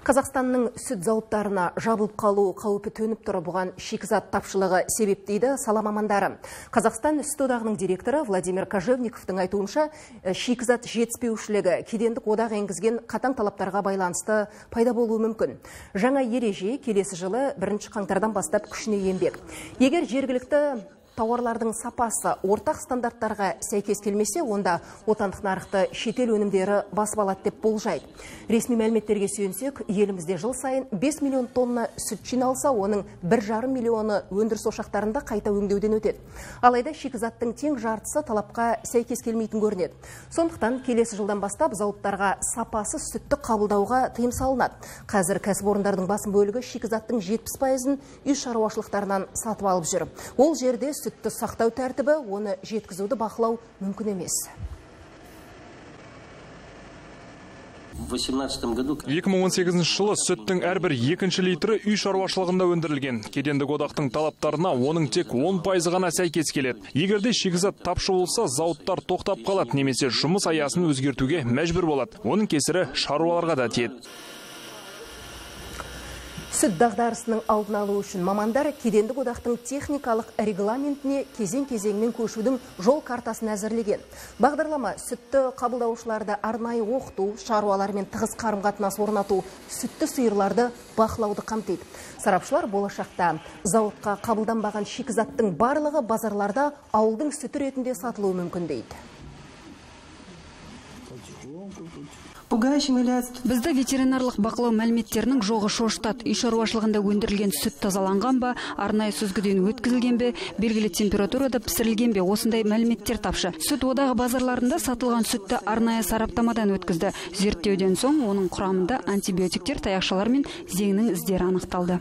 Қазақстанның сүт зауыттарына жабылып қалу қаупі төніп тұр, бұған шикізат тапшылығы себеп дейді сала мамандары. Қазақстан сүт одағының директоры Владимир Кожевниковтың айтуынша, шикізат жетіспеушілігі кедендік одақ енгізген қатаң талаптарға байланысты пайда болуы мүмкін. Жаңа ереже келесі жылы 1 қаңтардан бастап күшіне енбек. Егер жергілікті тауарлардың сапасы ортақ стандарттарға сәйкес келмесе, онда отандық нарықты шетел өнімдері басып алады деп болжайды. Ресми мәліметтерге сүйенсек, елімізде жыл сайын 5 миллион тонна сүт жиналса, оның 1,5 миллионы өндіріс ошақтарында қайта өңдеуден өтеді. Алайда шикізаттың тең жартысы талапқа сәйкес келмейтін көрінеді. Сондықтан келесі жылдан бастап зауыттарға сапасыз сүтті қабылдауға тыйым салынады. Қазір кәсіпорындардың басым бөлігі шикізаттың 70%-ін үй шаруашылықтарынан сатып алып жүр. Ол жерде сүтті сақтау тәртібі, оны жеткізуді бақылау мүмкін емес. 2018 жылы сүттің әрбір 2 литрі үй шаруашылығында өндірілген. Кедендік одақтың талаптарына оның тек 10% ғана сәйкес келеді. Егерде шикізат тапшы болса, зауыттар тоқтап қалады, немесе жұмыс аясын өзгертуге мәжбүр болады. Оның кесірі шаруаларға да тиеді. Сүт дағдарысының алдын алу үшін мамандар кедендік одақтың техникалық регламентіне кезең-кезеңмен көшудің жол картасын әзірлеген. Бағдарлама сүтті қабылдаушыларды арнайы оқыту, шаруалармен тығыз қарым-қатынас орнату, сүтті сиырларды бақылауды қамтиды. Сарапшылар болашақта зауытқа қабылданбаған шикізаттың барлығы базарларда ауылдың сүті ретінде сатылуы мүмкін дейді. Бізді ветеринарлық бақылау мәліметтерінің жоғы шошытады. Үй шаруашылығында өндірілген сүт тазаланған ба, арнайы сүзгіден өткізілген бе, белгілі температурада пісірілген бе, осындай мәліметтер тапшы. Сүт одағы базарларында сатылған сүтті арнайы сараптамадан өткізді. Зерттеуден соң оның құрамында антибиотиктер, таяқшалар мен зеңнің іздері анықталды.